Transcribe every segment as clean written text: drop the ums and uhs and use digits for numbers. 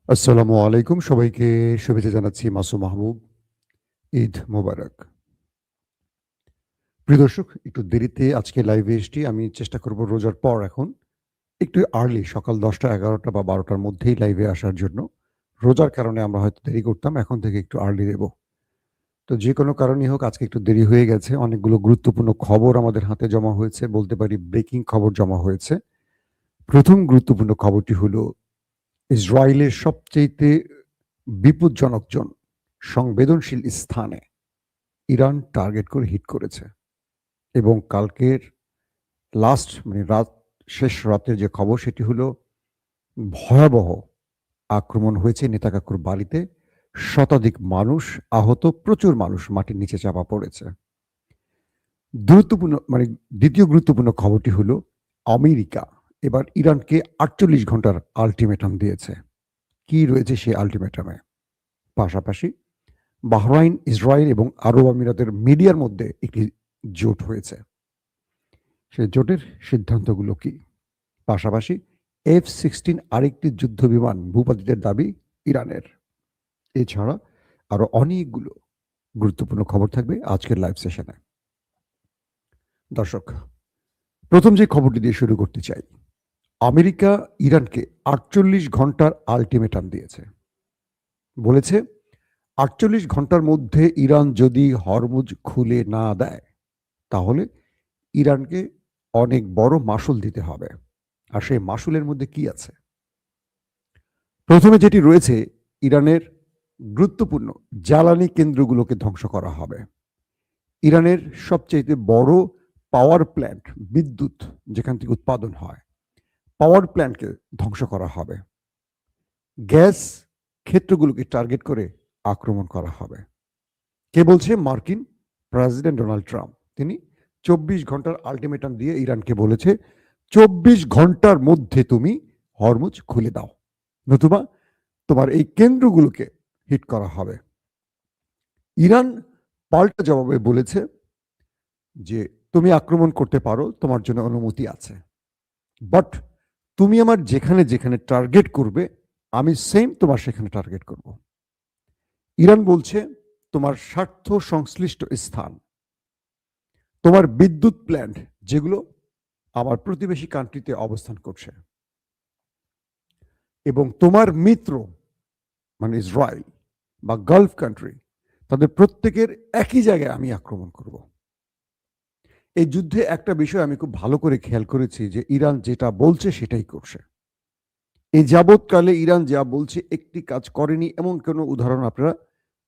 আসসালামু আলাইকুম। সবাইকে শুভেচ্ছা জানাচ্ছি মাসুম মাহবুব। ঈদ মোবারক। প্রিয় দর্শক, একটু দেরিতে আজকে লাইভে এসেছি। আমি চেষ্টা করব রোজার পর এখন একটু আর্লি সকাল ১০টা, ১১টা বা ১২টার মধ্যেই লাইভে আসার জন্য। রোজার কারণে আমরা হয়তো দেরি করতাম। এখন থেকে একটু আর্লি দেব। তো যে কোনো কারণেই হোক আজকে একটু দেরি হয়ে গেছে। অনেকগুলো গুরুত্বপূর্ণ খবর আমাদের হাতে জমা হয়েছে। বলতে পারি ব্রেকিং খবর জমা হয়েছে। ১ম গুরুত্বপূর্ণ খবরটি হলো ইসরায়েলের সবচাইতে বিপজ্জনক সংবেদনশীল স্থানে ইরান টার্গেট করে হিট করেছে এবং কালকের শেষ রাতের যে খবর সেটি হলো ভয়াবহ আক্রমণ হয়েছে নেতাকাকুর বাড়িতে। শতাধিক মানুষ আহত, প্রচুর মানুষ মাটির নিচে চাপা পড়েছে। গুরুত্বপূর্ণ দ্বিতীয় গুরুত্বপূর্ণ খবরটি হলো আমেরিকা এবার ইরানকে ৪৮ ঘন্টার আলটিমেটাম দিয়েছে। কি রয়েছে সেই আলটিমেটামে? পাশাপাশি বাহরাইন, ইসরায়েল এবং আরব আমিরাতের মিডিয়ার মধ্যে একটি জোট হয়েছে। সেই জোটের সিদ্ধান্তগুলো কি? পাশাপাশি F-16 আরেকটি যুদ্ধ বিমান ভূপাতিতের দাবি ইরানের। এছাড়া আরো অনেকগুলো গুরুত্বপূর্ণ খবর থাকবে আজকের লাইভ সেশনে। দর্শক, প্রথম যে খবরটি দিয়ে শুরু করতে চাই, আমেরিকা ইরানকে ৪৮ ঘন্টার আলটিমেটাম দিয়েছে। বলেছে ৪৮ ঘন্টার মধ্যে ইরান যদি হরমুজ খুলে না দেয় তাহলে ইরানকে অনেক বড় মাশুল দিতে হবে। আর সেই মাশুলের মধ্যে কি আছে? প্রথমে যেটি রয়েছে, ইরানের গুরুত্বপূর্ণ জ্বালানি কেন্দ্রগুলোকে ধ্বংস করা হবে। ইরানের সবচেয়ে বড় পাওয়ার প্ল্যান্ট, বিদ্যুৎ যেখান থেকে উৎপাদন হয়, পাওয়ার প্ল্যান্টকে ধ্বংস করা হবে। গ্যাস ক্ষেত্রগুলোকে টার্গেট করে আক্রমণ করা হবে। কে বলছে? মার্কিন প্রেসিডেন্ট ডোনাল্ড ট্রাম্প। তিনি ২৪ ঘন্টার আলটিমেটাম দিয়ে ইরানকে বলেছে ২৪ ঘন্টার মধ্যে তুমি হরমুজ খুলে দাও, নতুবা তোমার এই কেন্দ্রগুলোকে হিট করা হবে। ইরান পাল্টা জবাবে বলেছে যে তুমি আক্রমণ করতে পারো, তোমার জন্য অনুমতি আছে, বাট তুমি আমার যেখানে যেখানে টার্গেট করবে আমি সেম তোমার সেখানে টার্গেট করব। ইরান বলছে তোমার স্বার্থ সংশ্লিষ্ট স্থান, তোমার বিদ্যুৎ প্ল্যান্ট যেগুলো আমার প্রতিবেশী কান্ট্রিতে অবস্থান করছে, এবং তোমার মিত্র ইসরায়েল বা গালফ কান্ট্রি, তাদের প্রত্যেকের একই জায়গায় আমি আক্রমণ করব। এই যুদ্ধে একটা বিষয় আমি খুব ভালো করে খেয়াল করেছি যে ইরান যেটা বলছে সেটাই করছে। এই যাবৎকালে ইরান যা বলছে একটি কাজ করেনি এমন কোনো উদাহরণ আপনারা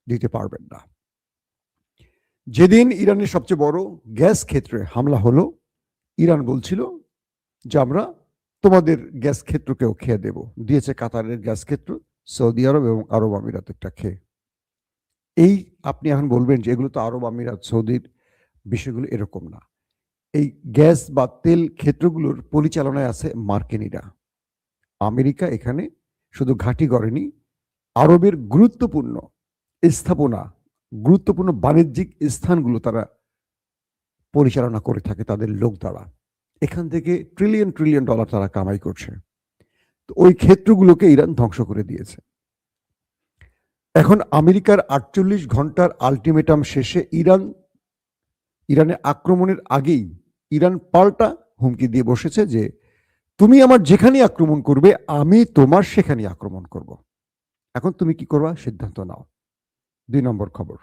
দিতে পারবেন না। যেদিন ইরানের সবচেয়ে বড় গ্যাস ক্ষেত্রে হামলা হলো, ইরান বলছিল যে আমরা তোমাদের গ্যাস ক্ষেত্রকেও খেয়ে দেব। দিয়েছে কাতারের গ্যাস ক্ষেত্র, সৌদি আরব এবং আরব আমিরাতেরটা খেয়ে। এই আপনি এখন বলবেন যে এগুলো তো আরব আমিরাত, সৌদির বিষয়গুলো এরকম না। এই গ্যাস বা তেল ক্ষেত্রগুলোর পরিচালনায় আছে মার্কিনীরা। আমেরিকা এখানে শুধু ঘাঁটি গড়েনি, আরবের গুরুত্বপূর্ণ স্থাপনা, গুরুত্বপূর্ণ বাণিজ্যিক স্থানগুলো তারা পরিচালনা করে থাকে তাদের লোক দ্বারা। এখান থেকে ট্রিলিয়ন ট্রিলিয়ন ডলার তারা কামাই করছে। তো ওই ক্ষেত্রগুলোকে ইরান ধ্বংস করে দিয়েছে। এখন আমেরিকার ৪৮ ঘন্টার আলটিমেটাম শেষে ইরানে আক্রমণের আগেই ইরান পাল্টা হুমকি দিয়ে বসেছে যে তুমি আমার যেখানে আক্রমণ করবে আমি তোমার সেখানে আক্রমণ করব। এখন তুমি কি করবা সিদ্ধান্ত নাও। ২ নম্বর খবর,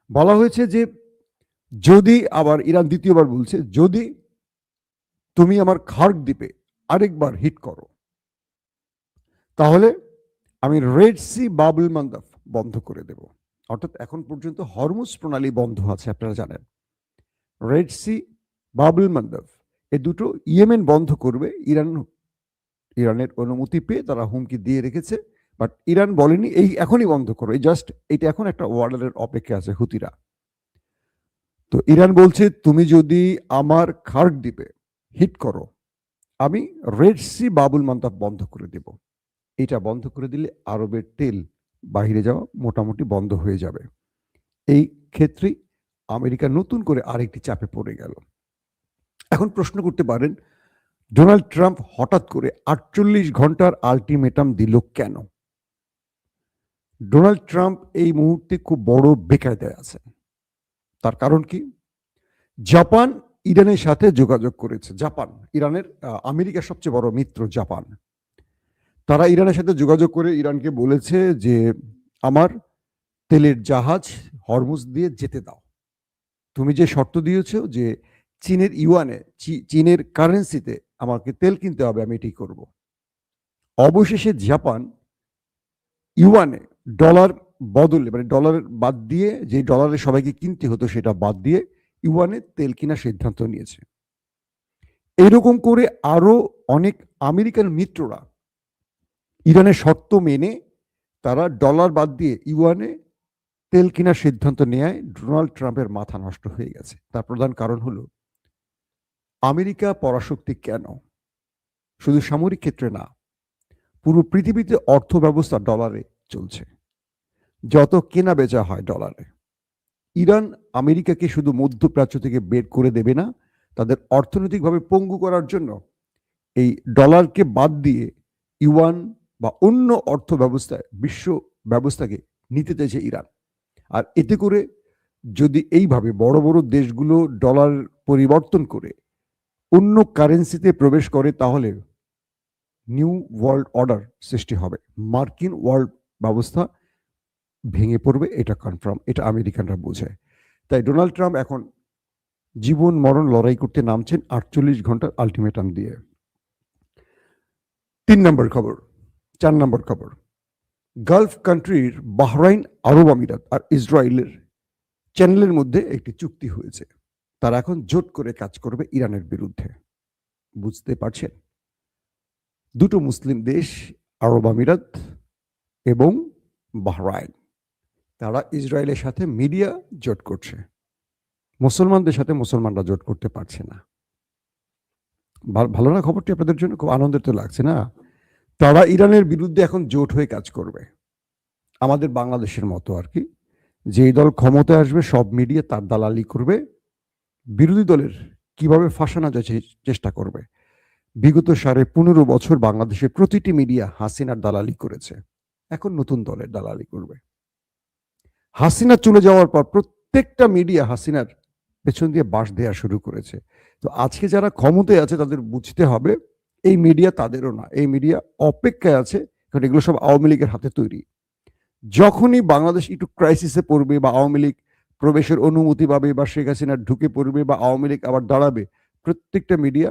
বলা হয়েছে যে যদি, আবার ইরান দ্বিতীয়বার বলছে, যদি তুমি আমার খার্ক দ্বীপে আরেকবার হিট করো তাহলে আমি রেড সি বাবুল মান্দাব বন্ধ করে দেব। অর্থাৎ এখন পর্যন্ত হরমুজ প্রণালী বন্ধ আছে, আপনারা জানেন। রেড সি, বাবুল মান্দাব, এই দুটো ইয়েমেন বন্ধ করবে। ইরানের অনুমতি পেয়ে তারা হুমকি দিয়ে রেখেছে, বাট ইরান বলেনি এই এখনই বন্ধ করো, এই জাস্ট এটা এখন একটা অর্ডারের অপেক্ষা আছে হুতিরা। তো ইরান বলছে তুমি যদি আমার খার্ক দ্বীপে হিট করো আমি রেড সি বাবুল মান্দাব বন্ধ করে দেব। এটা বন্ধ করে দিলে আরবের তেল বাহিরে যাওয়া মোটামুটি বন্ধ হয়ে যাবে। এই ক্ষেত্রে আমেরিকা নতুন করে আরেকটি চাপে পড়ে গেল। এখন প্রশ্ন করতে পারেন ডোনাল্ড ট্রাম্প হঠাৎ করে 48 ঘন্টার আলটিমেটাম দিল কেন? ডোনাল্ড ট্রাম্প এই মুহূর্তে খুব বড় বেকায়দায় আছে। তার কারণ কি? জাপান ইরানের সাথে যোগাযোগ করেছে। জাপান, ইরানের আমেরিকার সবচেয়ে বড় মিত্র জাপান। তারা ইরানের সাথে যোগাযোগ করে ইরানকে বলেছে যে আমার তেলের জাহাজ হরমুজ দিয়ে যেতে দাও। তুমি যে শর্ত দিয়েছো যে চীনের ইউয়ানে, চীনের কারেন্সিতে আমাকে তেল কিনতে হবে, আমি এটাই করব। অবশেষে জাপান ইউয়ানে ডলার বদলে, মানে ডলার বাদ দিয়ে, যে ডলারে সবাইকে কিনতে হতো সেটা বাদ দিয়ে ইউয়ানে তেল কেনার সিদ্ধান্ত নিয়েছে। এরকম করে আরো অনেক আমেরিকান মিত্ররা ইরানের শর্ত মেনে তারা ডলার বাদ দিয়ে ইউয়ানে তেল কেনার সিদ্ধান্ত নেয়। ডোনাল্ড ট্রাম্পের মাথা নষ্ট হয়ে গেছে। তার প্রধান কারণ হলো আমেরিকা পরাশক্তি কেন? শুধু সামরিক ক্ষেত্রে না, পুরো পৃথিবীতে অর্থ ব্যবস্থা ডলারে চলছে। যত কেনা বেচা হয় ডলারে। ইরান আমেরিকাকে শুধু মধ্যপ্রাচ্য থেকে বের করে দেবে না, তাদের অর্থনৈতিকভাবে পঙ্গু করার জন্য এই ডলারকে বাদ দিয়ে ইউয়ান বা অন্য অর্থ ব্যবস্থায়, বিশ্ব ব্যবস্থাকে নিতে চাইছে ইরান। আর এতে করে যদি এইভাবে বড় বড় দেশগুলো ডলার পরিবর্তন করে অন্য কারেন্সিতে প্রবেশ করে, তাহলে নিউ ওয়ার্ল্ড অর্ডার সৃষ্টি হবে। মার্কিন ওয়ার্ল্ড ব্যবস্থা ভেঙে পড়বে, এটা কনফার্ম। এটা আমেরিকানরা বোঝে। তাই ডোনাল্ড ট্রাম্প এখন জীবন মরণ লড়াই করতে নামছেন 48 ঘন্টার আলটিমেটাম দিয়ে। 3 নম্বর খবর, 4 নম্বর খবর, গালফ কান্ট্রির বাহরাইন, আরব আমিরাত আর ইসরায়েলের চ্যানেলের মধ্যে একটি চুক্তি হয়েছে। তারা এখন জোট করে কাজ করবে ইরানের বিরুদ্ধে। বুঝতে পারছেন? দুটো মুসলিম দেশ, আরব আমিরাত এবং বাহরাইন, তারা ইসরায়েলের সাথে মিডিয়া জোট করছে। মুসলমানদের সাথে মুসলমানরা জোট করতে পারছে না। ভালো না খবরটি আপনাদের জন্য? খুব আনন্দের তো লাগছে না? তারা ইরানের বিরুদ্ধে এখন জোট হয়ে কাজ করবে। আমাদের বাংলাদেশের মতো আর কি, যেই দল ক্ষমতায় আসবে সব মিডিয়া তার দালালি করবে, বিরোধী দলের কিভাবে ফাঁসানো যায় চেষ্টা করবে। বিগত 15.5 বছর বাংলাদেশের প্রতিটি মিডিয়া হাসিনার দালালি করেছে, এখন নতুন দলের দালালি করবে। হাসিনা চলে যাওয়ার পর প্রত্যেকটা মিডিয়া হাসিনার পেছন দিয়ে বাঁশ দেওয়া শুরু করেছে। তো আজকে যারা ক্ষমতায় আছে তাদের বুঝতে হবে এই মিডিয়া তাদেরও না, এই মিডিয়া অপেক্ষায় আছে, কারণ এগুলো সব আওয়ামী লীগের হাতে তৈরি। যখনই বাংলাদেশ একটু ক্রাইসিসে পড়বে বা আওয়ামী লীগ প্রবেশের অনুমতি পাবে বা শেখ হাসিনা ঢুকে পড়বে বা আওয়ামী লীগ আবার দাঁড়াবে, প্রত্যেকটা মিডিয়া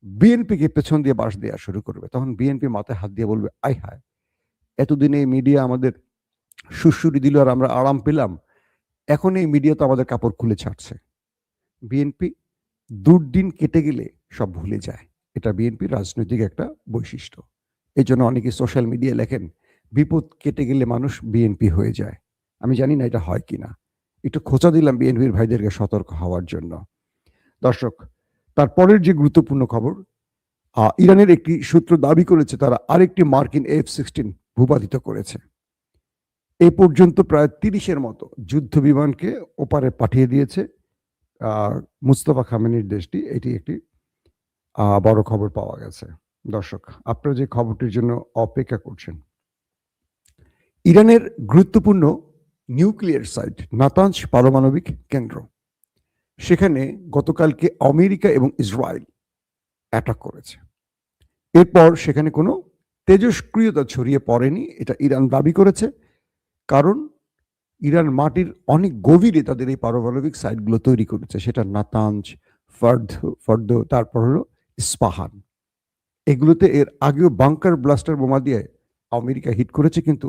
বিএনপিকে পেছন দিয়ে বাঁশ দেওয়া শুরু করবে। তখন বিএনপি মাথায় হাত দিয়ে বলবে, আয় হায়, এতদিনে এই মিডিয়া আমাদের সুশ্রুতি দিল আর আমরা আরাম পেলাম, এখন এই মিডিয়া তো আমাদের কাপড় খুলে ছাড়ছে। বিএনপি দুর্দিন কেটে গেলে সব ভুলে যায়, এটা বিএনপির রাজনৈতিক একটা বৈশিষ্ট্য। এই জন্য অনেকে সোশ্যাল মিডিয়া লেখেন, বিপদ কেটে গেলে মানুষ বিএনপি হয়ে যায়। আমি জানি না এটা হয় কিনা, একটু খোঁচা দিলাম বিএনপির ভাইদেরকে সতর্ক হওয়ার জন্য। দর্শক, তারপরের যে গুরুত্বপূর্ণ খবর, ইরানের একটি সূত্র দাবি করেছে তারা আরেকটি মার্কিন F-16 ভূপাতিত করেছে। এ পর্যন্ত প্রায় 30-এর মতো যুদ্ধ বিমানকে ওপারে পাঠিয়ে দিয়েছে মুস্তফা খামেনির দেশটি। এটি একটি বড় খবর পাওয়া গেছে। দর্শক, আপনারা যে খবরটির জন্য অপেক্ষা করছেন, ইরানের গুরুত্বপূর্ণ নিউক্লিয়ার সাইট নাতানজ পারমাণবিক কেন্দ্র, সেখানে গতকালকে আমেরিকা এবং ইসরায়েল অ্যাটাক করেছে। এরপর সেখানে কোনো তেজস্ক্রিয়তা ছড়িয়ে পড়েনি, এটা ইরান দাবি করেছে। কারণ ইরান মাটির অনেক গভীরে তাদের এই পারমাণবিক সাইটগুলো তৈরি করেছে, সেটা নাতানজ, ফর্দ, তারপর হলো ইস্পাহান। এগুলোতে এর আগেও বাংকার ব্লাস্টার বোমা দিয়ে আমেরিকা হিট করেছে, কিন্তু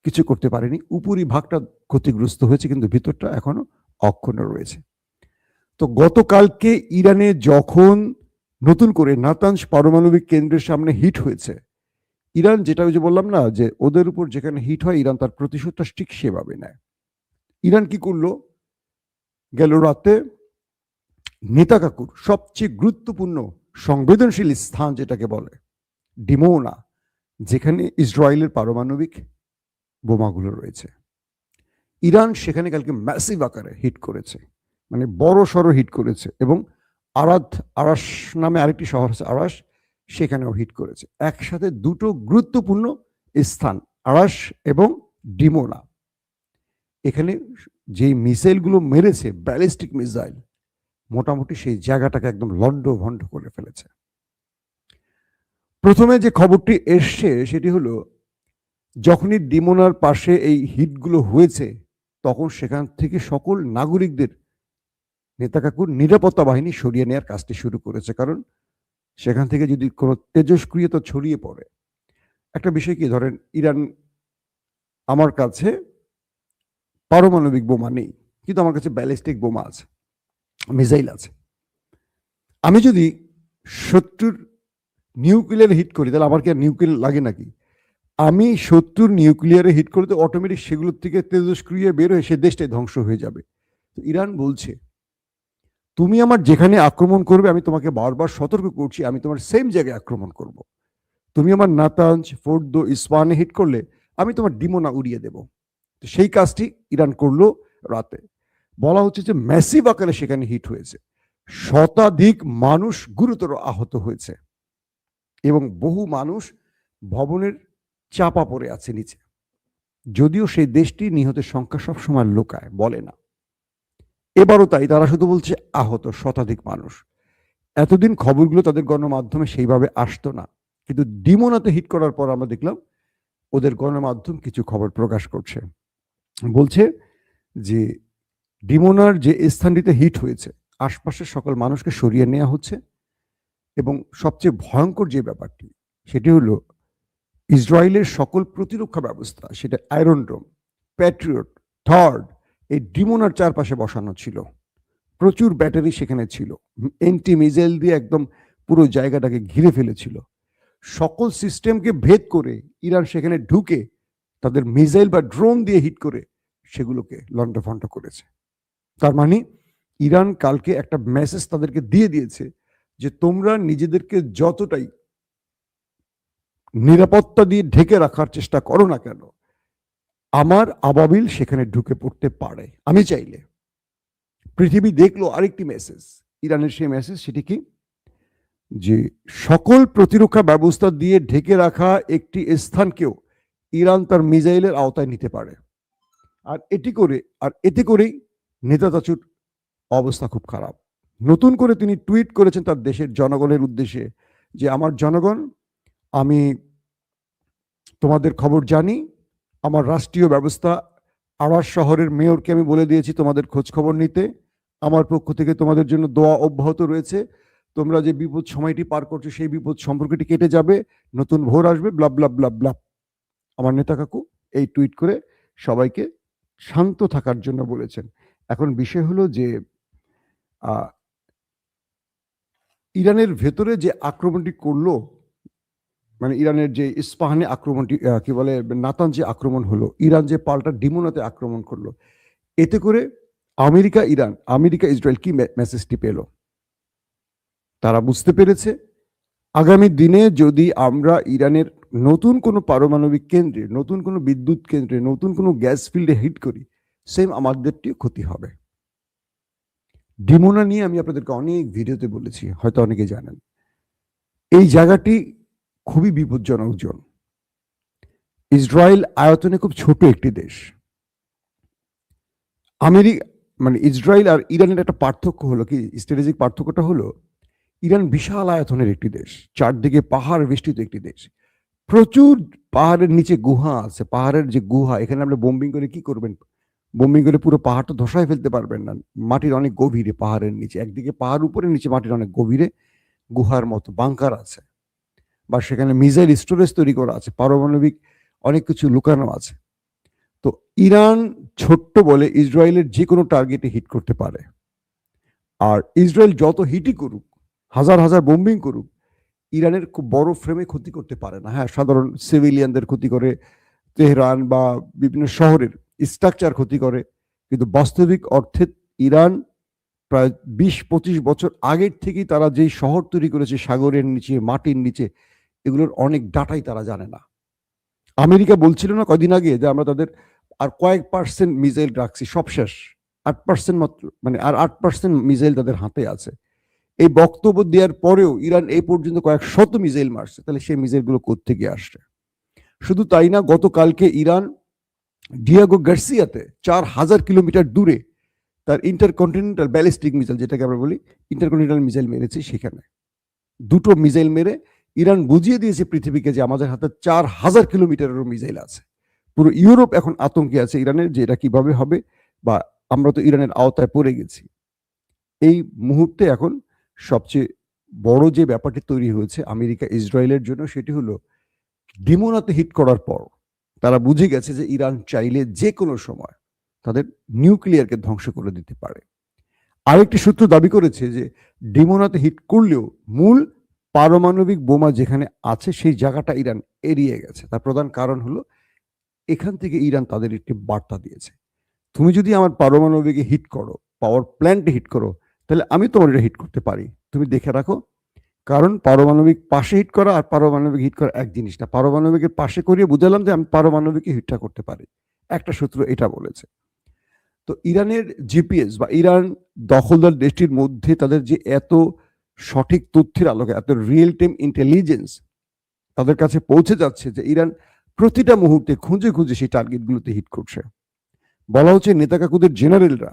কিছু করতে পারেনি। উপরি ভাগটা ক্ষতিগ্রস্ত হয়েছে, কিন্তু ভিতরটা এখনো অক্ষুণ্ণ রয়েছে। তো গতকালকে ইরানে যখন নতুন করে নাতানজ পারমাণবিক কেন্দ্রের সামনে হিট হয়েছে, ইরান, যেটা ওই যে বললাম না যে ওদের উপর যেখানে হিট হয় ইরান তার প্রতিশোধটা ঠিক সেভাবে নেয়। ইরান কি করলো, গেল রাতে নেতাকাকুর সবচেয়ে গুরুত্বপূর্ণ সংবেদনশীল স্থান যেটাকে বলে ডিমোনা, যেখানে ইসরায়েলের পারমাণবিক বোমাগুলো রয়েছে, ইরান সেখানে কালকে ম্যাসিভ আকারে হিট করেছে, মানে বড় সড়ো হিট করেছে। এবং আরাশ নামে আরেকটি শহর আছে, আরাশ, সেখানেও হিট করেছে। একসাথে দুটো গুরুত্বপূর্ণ স্থান, আরাস এবং ডিমোনা। এখানে যে মিসাইলগুলো মেরেছে, ব্যালিস্টিক মিসাইল, মোটামুটি সেই জায়গাটাকে একদম লন্ডভন্ড করে ফেলেছে। প্রথমে যে খবরটি এসছে সেটি হলো, যখনই ডিমোনার পাশে এই হিটগুলো হয়েছে তখন সেখান থেকে সকল নাগরিকদের নেতাকাকুর নিরাপত্তা বাহিনী সরিয়ে নেওয়ার কাজটি শুরু করেছে। কারণ সেখান থেকে যদি কোনো তেজস্ক্রিয়তা ছড়িয়ে পড়ে, একটা বিষয় কি, ধরেন ইরান, আমার কাছে পারমাণবিক বোমা নেই কিন্তু আমার কাছে ব্যালিস্টিক বোমা আছে, মিসাইল আছে। আমি যদি শত্রুর নিউক্লিয়ার হিট করি তাহলে আমার কি আর নিউক্লিয়ার লাগে নাকি? আমি শত্রুর নিউক্লিয়ারে হিট করলে তো অটোমেটিক সেগুলোর থেকে তেজস্ক্রিয় বের হয়ে সে দেশটাই ধ্বংস হয়ে যাবে। তো ইরান বলছে, তুমি আমার যেখানে আক্রমণ করবে আমি তোমাকে বারবার সতর্ক করছি, আমি তোমার সেম জায়গায় আক্রমণ করব। তুমি আমার নাতাঞ্জ, ফোর্দো, ইস্পাহানে হিট করলে আমি তোমার ডিমোনা উড়িয়ে দেব। তো সেই কাজটি ইরান করলো রাতে। বলা হচ্ছে যে ম্যাসিভ আকারে সেখানে হিট হয়েছে, শতাধিক মানুষ গুরুতর আহত হয়েছে এবং বহু মানুষ ভবনের চাপা পড়ে আছে নিচে। যদিও সেই দেশটি নিহতের সংখ্যা সবসময় লোকায়, বলে না। এবারও তাই, তারা শুধু বলছে আহত শতাধিক মানুষ। এতদিন খবরগুলো তাদের গণমাধ্যমে সেইভাবে আসতো না, কিন্তু ডিমোনাতে হিট করার পর আমরা দেখলাম ওদের গণমাধ্যম কিছু খবর প্রকাশ করছে। বলছে যে ডিমোনার যে স্থানটিতে হিট হয়েছে আশপাশের সকল মানুষকে সরিয়ে নেওয়া হচ্ছে এবং সবচেয়ে ভয়ঙ্কর যে ব্যাপারটি সেটি হলো ইসরায়েলের সকল প্রতিরক্ষা ব্যবস্থা, সেটা আয়রন ডোম, প্যাট্রিয়ট, থর্ড, এই ডিমোনার চারপাশে বসানো ছিল। প্রচুর ব্যাটারি সেখানে ছিল, এন্টি মিসাইল দিয়ে একদম পুরো জায়গাটাকে ঘিরে ফেলেছিল। সকল সিস্টেমকে ভেদ করে ইরান সেখানে ঢুকে তাদের মিসাইল বা ড্রোন দিয়ে হিট করে সেগুলোকে লন্ডভন্ড করেছে। তার মানে ইরান কালকে একটা মেসেজ তাদেরকে দিয়ে দিয়েছে যে তোমরা নিজেদেরকে যতটাই নিরাপত্তা দিয়ে ঢেকে রাখার চেষ্টা করো না কেন, আমার আবাবিল সেখানে ঢুকে পড়তে পারে আমি চাইলে। পৃথিবী দেখলো আরেকটি মেসেজ, ইরানের সেই মেসেজ, সেটি কি, যে সকল প্রতিরক্ষা ব্যবস্থা দিয়ে ঢেকে রাখা একটি স্থানকেও ইরান তার মিসাইলের আওতায় নিতে পারে। আর এতে করেই নেতাচাচুর অবস্থা খুব খারাপ। নতুন করে তিনি টুইট করেছেন তার দেশের জনগণের উদ্দেশ্যে যে আমার জনগণ, আমি তোমাদের খবর জানি, আমার রাষ্ট্রীয় ব্যবস্থা আরাস শহরের মেয়রকে আমি বলে দিয়েছি তোমাদের খোঁজ খবর নিতে, আমার পক্ষ থেকে তোমাদের জন্য দোয়া অব্যাহত রয়েছে, তোমরা যে বিপদ সময়টি পার করছো সেই বিপদ সম্পর্কটি কেটে যাবে, নতুন ভোর আসবে, ব্লা ব্লা ব্লা ব্লা। আমার নেতা কাকু এই টুইট করে সবাইকে শান্ত থাকার জন্য বলেছেন। এখন বিষয় হলো যে ইরানের ভেতরে যে আক্রমণটি করলো, মানে ইরানের যে ইস্পাহানে আক্রমণটি, কি বলে, নাতান যে আক্রমণ হলো, ইরান যে পাল্টা ডিমোনাতে আক্রমণ করলো, এতে করে আমেরিকা ইসরায়েল কি মেসেজটি পেল? তারা বুঝতে পেরেছে আগামী দিনে যদি আমরা ইরানের নতুন কোনো পারমাণবিক কেন্দ্রে, নতুন কোনো বিদ্যুৎ কেন্দ্রে, নতুন কোনো গ্যাস ফিল্ডে হিট করি, সেম আমাদেরটিও ক্ষতি হবে। ডিমোনা নিয়ে আমি আপনাদেরকে অনেক ভিডিওতে বলেছি, হয়তো অনেকে জানেন। এই জায়গাটি খুবই বিপজ্জনক জোন। ইসরায়েল আয়তনে খুব ছোট একটি দেশ। ইসরায়েল আর ইরানের একটা পার্থক্য হলো কি, স্ট্র্যাটেজিক পার্থক্যটা হলো, ইরান বিশাল আয়তনের একটি দেশ, চারদিকে পাহাড় বেষ্টিত একটি দেশ, প্রচুর পাহাড়ের নিচে গুহা আছে। পাহাড়ের যে গুহা, এখানে আপনি বোম্বিং করে কি করবেন? বোম্বিং করে পুরো পাহাড়টা ধসায় ফেলতে পারবেন না। মাটির অনেক গভীরে, পাহাড়ের নিচে, একদিকে পাহাড় উপরে, নিচে মাটির অনেক গভীরে গুহার মতো বাংকার আছে, বা সেখানে মিসাইল স্টোরেজ তৈরি করা আছে, পারমাণবিক অনেক কিছু লুকানো আছে। তো ইরান ছোট্ট বলে ইসরায়েলের যে কোনো টার্গেটে হিট করতে পারে। আর ইসরায়েল যত হিটই করুক, হাজার হাজার বোম্বিং করুক, ইরানের খুব বড় ফ্রেমে ক্ষতি করতে পারে না। হ্যাঁ, সাধারণ সিভিলিয়ানদের ক্ষতি করে, তেহরান বা বিভিন্ন শহরের স্ট্রাকচার ক্ষতি করে, কিন্তু বাস্তবিক অর্থে ইরান প্রায় 20-25 বছর আগের থেকেই তারা যেই শহর তৈরি করেছে সাগরের নিচে, মাটির নিচে, এগুলোর অনেক ডাটাই তারা জানে না। আমেরিকা বলছিল না কদিন আগে যে আমরা তাদের আর কয়েক পার্সেন্ট মিসাইল রাখছি, সব শেষ, 8% মাত্র, মানে আর 8% মিসাইল তাদের হাতে আছে। এই বক্তব্য দেওয়ার পরেও ইরান এই পর্যন্ত কয়েক শত মিসাইল মারছে, তাহলে সেই মিসাইলগুলো কোত্থেকে আসছে? শুধু তাই না, গতকালকে ইরান ডিয়াগো গার্সিয়াতে 4000 কিলোমিটার দূরে তার ইন্টারকন্টিনেন্টাল ব্যালিস্টিক মিসাইল, যেটাকে আমরা বলি ইন্টারকন্টিনেন্টাল মিসাইল মেরেছে। সেখানে দুটো মিসাইল মেরে ইরান বুঝিয়ে দিয়েছে পৃথিবীকে যে আমাদের হাতে 4000 কিলোমিটারেরও মিসাইল আছে। পুরো ইউরোপ এখন আতঙ্কে আছে ইরানের, যে এটা কিভাবে হবে, বা আমরা তো ইরানের আওতায় পড়ে গেছি। এই মুহূর্তে এখন সবচেয়ে বড় যে ব্যাপারটি তৈরি হয়েছে আমেরিকা ইসরায়েলের জন্য, সেটি হলো ডিমোনাতে হিট করার পর তারা বুঝে গেছে যে ইরান চাইলে যে কোনো সময় তাদের নিউক্লিয়ারকে ধ্বংস করে দিতে পারে। আরেকটি সূত্র দাবি করেছে যে ডিমোনাতে হিট করলেও মূল পারমাণবিক বোমা যেখানে আছে সেই জায়গাটা ইরান এড়িয়ে গেছে। তার প্রধান কারণ হলো এখান থেকে ইরান তাদের একটি বার্তা দিয়েছে, তুমি যদি আমার পারমাণবিকে হিট করো, পাওয়ার প্ল্যান্টে হিট করো, তাহলে আমি তোমার এটা হিট করতে পারি, তুমি দেখে রাখো। কারণ পারমাণবিক পাশে হিট করা আর পারমাণবিক হিট করা এক জিনিস না। পারমাণবিকের পাশে করিয়ে বুঝালাম যে আমি পারমাণবিকে হিটটা করতে পারি, একটা সূত্র এটা বলেছে। তো ইরানের জিপিএস বা ইরান দখলদার দেশটির মধ্যে তাদের যে এত সঠিক তথ্যের আলোকে এত রিয়েল টাইম ইন্টেলিজেন্স তাদের কাছে পৌঁছে যাচ্ছে যে ইরান প্রতিটা মুহূর্তে খুঁজে খুঁজে সেই টার্গেটগুলোতে হিট করছে। বলা হচ্ছে নেতা কাকুদের জেনারেলরা,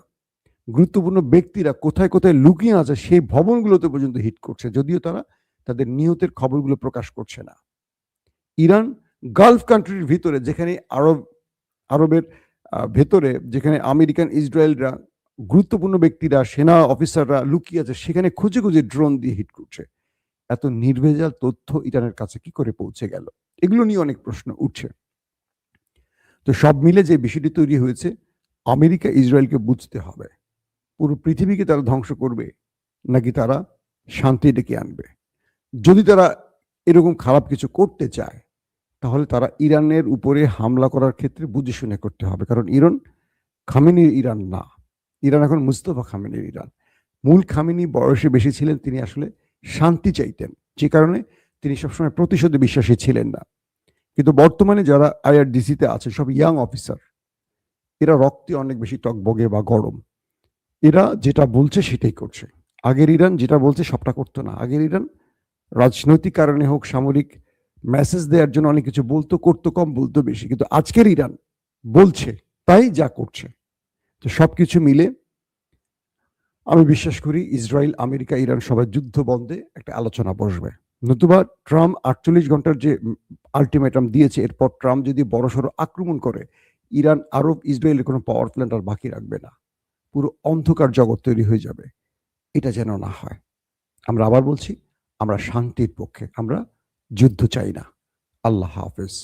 গুরুত্বপূর্ণ ব্যক্তিরা কোথায় কোথায় লুকিয়ে আছে সেই ভবনগুলোতে পর্যন্ত হিট করছে, যদিও তারা তাদের নিহতের খবরগুলো প্রকাশ করছে না। ইরান গালফ কান্ট্রির ভিতরে, যেখানে আরবের ভেতরে যেখানে আমেরিকান ইসরায়েলরা গুরুত্বপূর্ণ ব্যক্তিরা সেনা অফিসাররা লুকিয়ে আছে, সেখানে খুঁজে খুঁজে ড্রোন দিয়ে হিট করছে। এত নির্ভেজাল তথ্য ইরানের কাছে কি করে পৌঁছে গেল? এগুলো নিয়ে অনেক প্রশ্ন উঠছে। তো সব মিলে যে বিষয়টি তৈরি হয়েছে, আমেরিকা ইসরায়েলকে বুঝতে হবে পুরো পৃথিবীকে তারা ধ্বংস করবে নাকি তারা শান্তি ডেকে আনবে। যদি তারা এরকম খারাপ কিছু করতে চায় তাহলে তারা ইরানের উপরে হামলা করার ক্ষেত্রে বুঝে শুনে করতে হবে, কারণ ইরান খামেনির ইরান না, ইরান এখন মুস্তফা খামেনির ইরান। মূল খামেনি বয়সে বেশি ছিলেন, তিনি আসলে শান্তি চাইতেন, যে কারণে তিনি সবসময় প্রতিশোধে বিশ্বাসী ছিলেন না। কিন্তু বর্তমানে যারা আইআরডিসিতে আছে সব ইয়াং অফিসার, এরা রক্তে অনেক বেশি টকবগে বা গরম। এরা যেটা বলছে সেটাই করছে। আগের ইরান যেটা বলছে সবটা করতো না। আগের ইরান রাজনৈতিক কারণে হোক, সামরিক মেসেজ দেওয়ার জন্য অনেক কিছু বলতো, করতো কম, বলতো বেশি। কিন্তু আজকের ইরান বলছে তাই যা করছে। তো সবকিছু মিলে আমি বিশ্বাস করি ইসরায়েল, আমেরিকা, ইরান সবাই যুদ্ধ বন্ধে একটা আলোচনা বসবে। নতুবা ট্রাম্প 48 ঘন্টার যে আলটিমেটাম দিয়েছে, এরপর ট্রাম্প যদি বড়সড় আক্রমণ করে, ইরান আরব ইসরায়েলের কোনো পাওয়ার প্ল্যান্ট আর বাকি রাখবে না, পুরো অন্ধকার জগৎ তৈরি হয়ে যাবে। এটা যেন না হয়। আমরা আবার বলছি, আমরা শান্তির পক্ষে, আমরা যুদ্ধ চাই না। আল্লাহ হাফেজ।